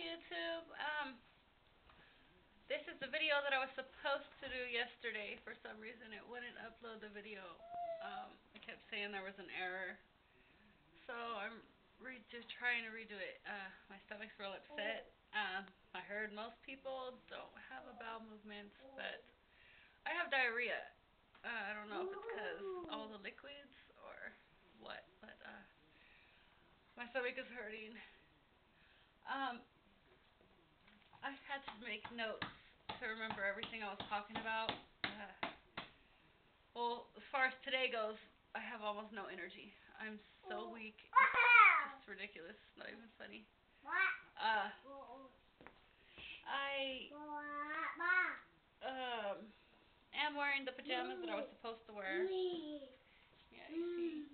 YouTube. This is the video that I was supposed to do yesterday. For some reason, it wouldn't upload the video. I kept saying there was an error, so I'm just trying to redo it. My stomach's real upset. I heard most people don't have a bowel movement, but I have diarrhea. I don't know if it's because all the liquids or what, but my stomach is hurting. I had to make notes to remember everything I was talking about. Well, as far as today goes, I have almost no energy. I'm so weak. It's just ridiculous. It's not even funny. I am wearing the pajamas that I was supposed to wear. Yeah, you see.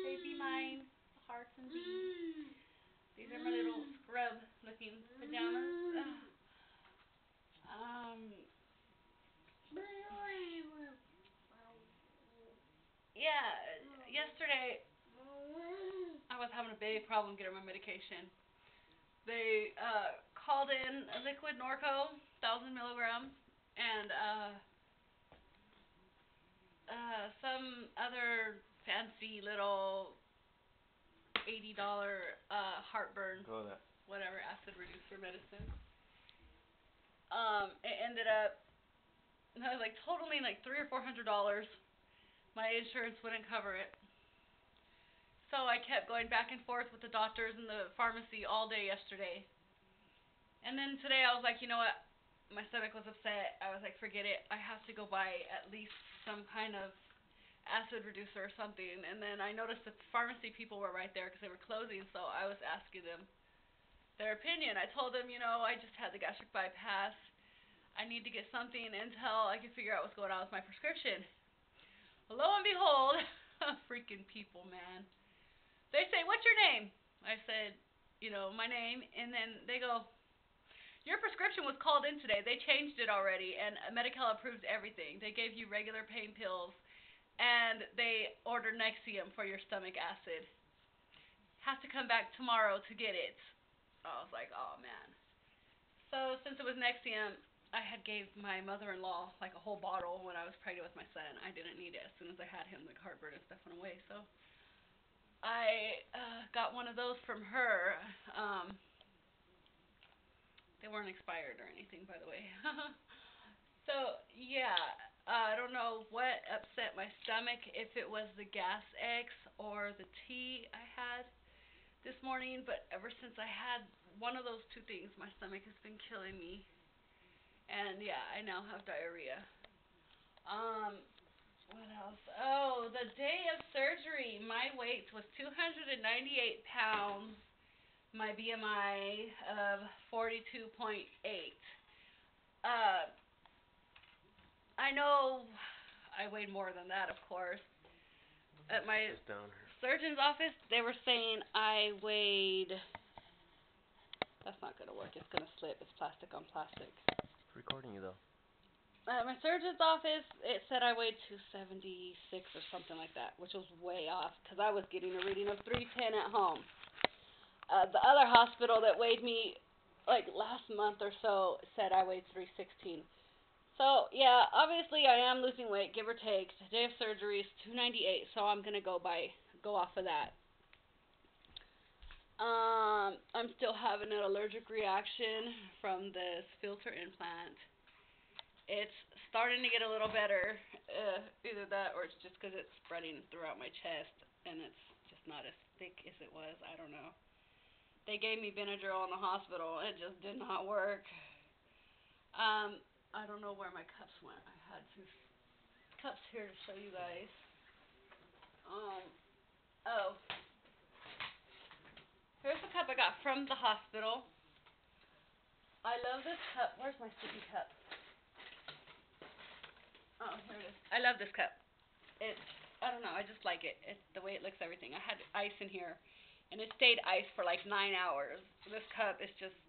They be mine. The hearts and beads. These are my little scrub-looking pajamas. Yeah, yesterday I was having a big problem getting my medication. They called in a liquid Norco, 1,000 milligrams, and some other fancy little $80 heartburn, whatever, acid reducer medicine. It ended up, I was like totaling like $300 or $400. My insurance wouldn't cover it. So I kept going back and forth with the doctors and the pharmacy all day yesterday. And then today I was like, you know what? My stomach was upset. I was like, forget it. I have to go buy at least some kind of acid reducer or something. And then I noticed that the pharmacy people were right there because they were closing, so I was asking them their opinion. I told them, you know, I just had the gastric bypass. I need to get something until I can figure out what's going on with my prescription. Lo and behold, freaking people, man. They say, what's your name? I said, you know, my name. And then they go, your prescription was called in today. They changed it already, and Medi-Cal approved everything. They gave you regular pain pills, and they ordered Nexium for your stomach acid. Have to come back tomorrow to get it. I was like, oh, man. So since it was Nexium, I had gave my mother-in-law like a whole bottle when I was pregnant with my son. I didn't need it. As soon as I had him, the heartburn and stuff went away. So I got one of those from her. They weren't expired or anything, by the way. So, yeah, I don't know what upset my stomach, if it was the gas X or the tea I had this morning, but ever since I had one of those two things, my stomach has been killing me. And yeah, I now have diarrhea. What else? Oh, the day of surgery, my weight was 298 pounds. My BMI of 42.8. I know I weighed more than that, of course. At my surgeon's office, they were saying I weighed... That's not going to work. It's going to slip. It's plastic on plastic. Recording you, though. At my surgeon's office, it said I weighed 276 or something like that, which was way off because I was getting a reading of 310 at home. The other hospital that weighed me like last month or so said I weighed 316. So, yeah, obviously I am losing weight, give or take. The day of surgery is 298, so I'm going to go off of that. I'm still having an allergic reaction from this filter implant. It's starting to get a little better, either that or it's just because it's spreading throughout my chest and it's just not as thick as it was. I don't know. They gave me Benadryl in the hospital. It just did not work. I don't know where my cups went. I had some cups here to show you guys. Oh. Here's the cup I got from the hospital. I love this cup. Where's my sippy cup? Oh, here it is. I love this cup. I don't know, I just like it. It's the way it looks, everything. I had ice in here, and it stayed ice for like 9 hours. This cup is just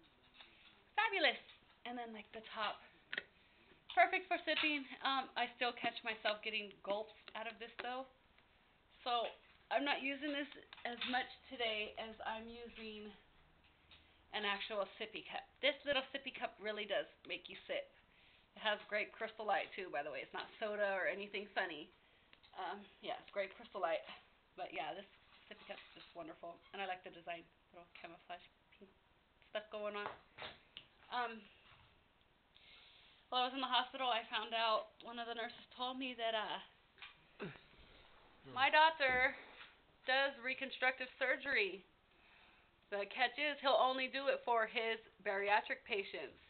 fabulous. And then like the top, perfect for sipping. I still catch myself getting gulps out of this though. So I'm not using this as much today as I'm using an actual sippy cup. This little sippy cup really does make you sip. It has great crystal light too, by the way. It's not soda or anything funny. Yeah, it's great crystal light. But yeah, this sippy cup is just wonderful, and I like the design. Little camouflage pink stuff going on. While I was in the hospital, I found out one of the nurses told me that my doctor does reconstructive surgery. The catch is he'll only do it for his bariatric patients.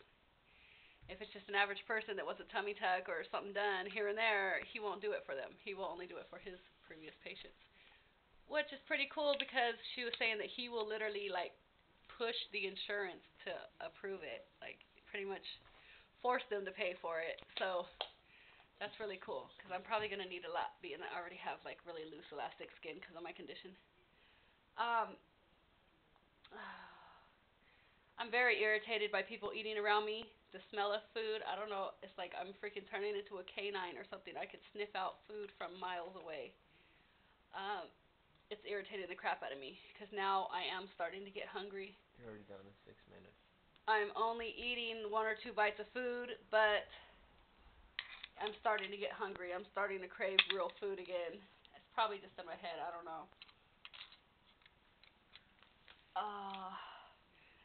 If it's just an average person that wants a tummy tuck or something done here and there, he won't do it for them. He will only do it for his previous patients. Which is pretty cool because she was saying that he will literally like push the insurance to approve it. Like pretty much force them to pay for it. So that's really cool because I'm probably going to need a lot being I already have like really loose elastic skin because of my condition. I'm very irritated by people eating around me. The smell of food, I don't know, it's like I'm freaking turning into a canine or something. I could sniff out food from miles away. It's irritating the crap out of me because now I am starting to get hungry. You're already down to 6 minutes. I'm only eating 1 or 2 bites of food, but I'm starting to get hungry. I'm starting to crave real food again. It's probably just in my head. I don't know.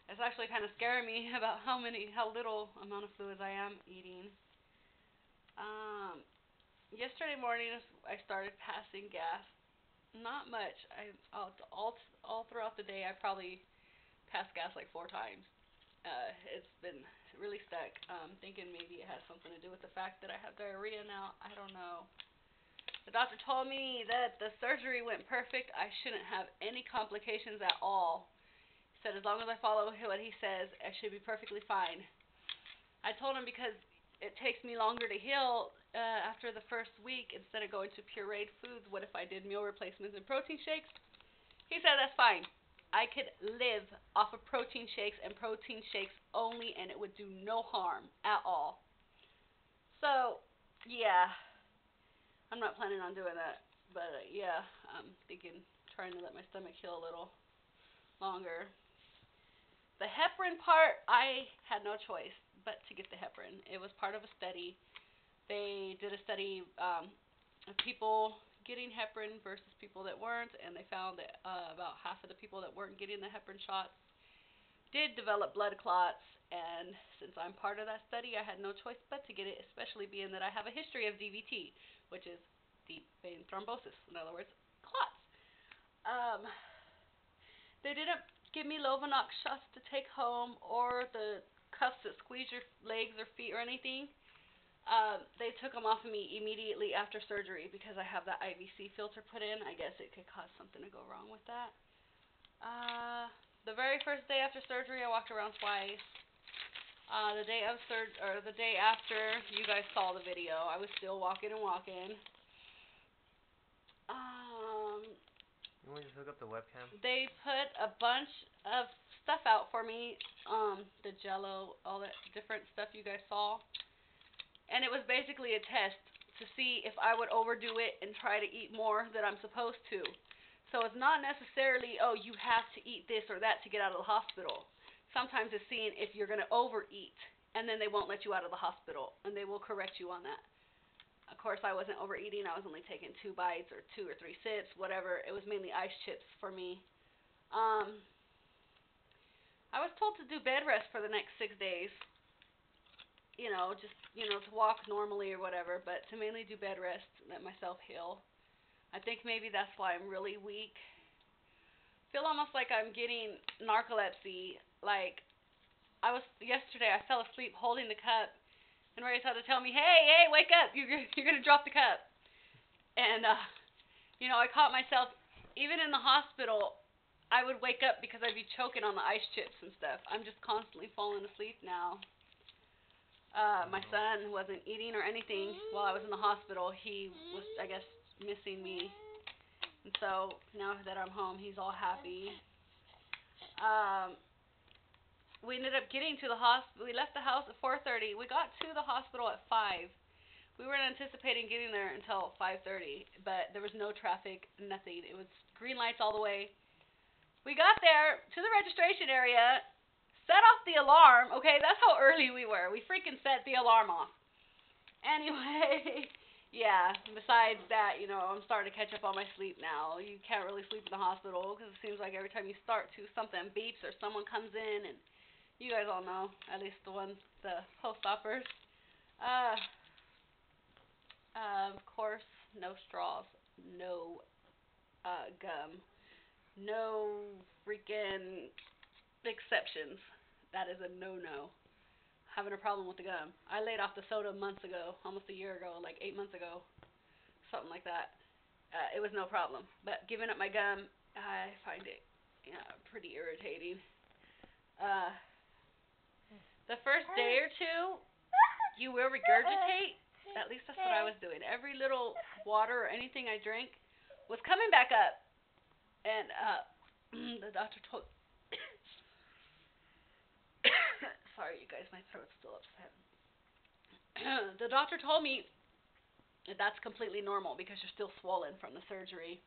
It's actually kind of scaring me about how little amount of fluids I am eating. Yesterday morning I started passing gas. Not much. All throughout the day I probably passed gas like 4 times. It's been really stuck. Thinking maybe it has something to do with the fact that I have diarrhea now. I don't know. The doctor told me that the surgery went perfect. I shouldn't have any complications at all. He said as long as I follow what he says, I should be perfectly fine. I told him because it takes me longer to heal after the first week instead of going to pureed foods. What if I did meal replacements and protein shakes? He said that's fine. I could live off of protein shakes and protein shakes only, and it would do no harm at all. So, yeah, I'm not planning on doing that. But, yeah, I'm trying to let my stomach heal a little longer. The heparin part, I had no choice but to get the heparin. It was part of a study. They did a study of people getting heparin versus people that weren't, and they found that about half of the people that weren't getting the heparin shots did develop blood clots, and since I'm part of that study, I had no choice but to get it, especially being that I have a history of DVT, which is deep vein thrombosis, in other words, clots. They didn't give me Lovenox shots to take home or the cuffs that squeeze your legs or feet or anything. They took them off of me immediately after surgery because I have that IVC filter put in. I guess it could cause something to go wrong with that. The very first day after surgery, I walked around twice. The day after, you guys saw the video. I was still walking and walking. You want to just hook up the webcam? They put a bunch of stuff out for me, the Jello, all that different stuff you guys saw. And it was basically a test to see if I would overdo it and try to eat more than I'm supposed to. So it's not necessarily, oh, you have to eat this or that to get out of the hospital. Sometimes it's seeing if you're going to overeat, and then they won't let you out of the hospital, and they will correct you on that. Of course, I wasn't overeating. I was only taking 2 bites or 2 or 3 sips, whatever. It was mainly ice chips for me. I was told to do bed rest for the next 6 days. To walk normally or whatever, but to mainly do bed rest, let myself heal. I think maybe that's why I'm really weak. Feel almost like I'm getting narcolepsy. Like, yesterday I fell asleep holding the cup, and Ray's had to tell me, hey, wake up, you're going to drop the cup. And, I caught myself, even in the hospital, I would wake up because I'd be choking on the ice chips and stuff. I'm just constantly falling asleep now. My son wasn't eating or anything while I was in the hospital. He was, I guess, missing me. And so now that I'm home, he's all happy. We ended up getting to the hospital. We left the house at 4:30. We got to the hospital at 5. We weren't anticipating getting there until 5:30, but there was no traffic, nothing. It was green lights all the way. We got there to the registration area. set off the alarm. Okay, that's how early we were. We freaking set the alarm off. Anyway, yeah, besides that, I'm starting to catch up on my sleep now. You can't really sleep in the hospital because it seems like every time you start to, something beeps or someone comes in, and you guys all know, at least the post-opers. Of course, no straws, no gum, no freaking exceptions. That is a no-no. Having a problem with the gum. I laid off the soda months ago, almost a year ago, like 8 months ago, something like that. It was no problem. But giving up my gum, I find it pretty irritating. The first day or two, you will regurgitate. At least that's what I was doing. Every little water or anything I drank was coming back up. And the doctor told... Sorry, you guys, my throat's still upset. The doctor told me that that's completely normal because you're still swollen from the surgery.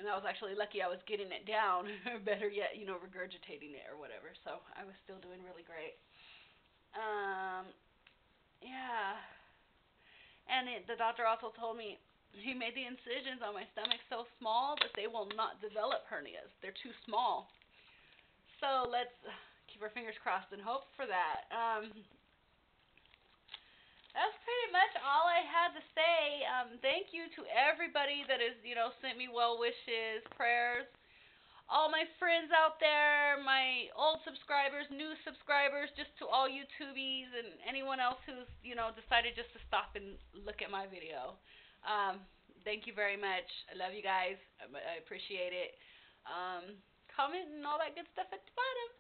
And I was actually lucky I was getting it down. Better yet, regurgitating it or whatever. So I was still doing really great. Yeah. And the doctor also told me he made the incisions on my stomach so small that they will not develop hernias. They're too small. So let's keep our fingers crossed and hope for that. That's pretty much all I had to say. Thank you to everybody that has, sent me well wishes, prayers. All my friends out there, my old subscribers, new subscribers, just to all YouTubies and anyone else who's, decided just to stop and look at my video. Thank you very much. I love you guys. I appreciate it. Comment and all that good stuff at the bottom.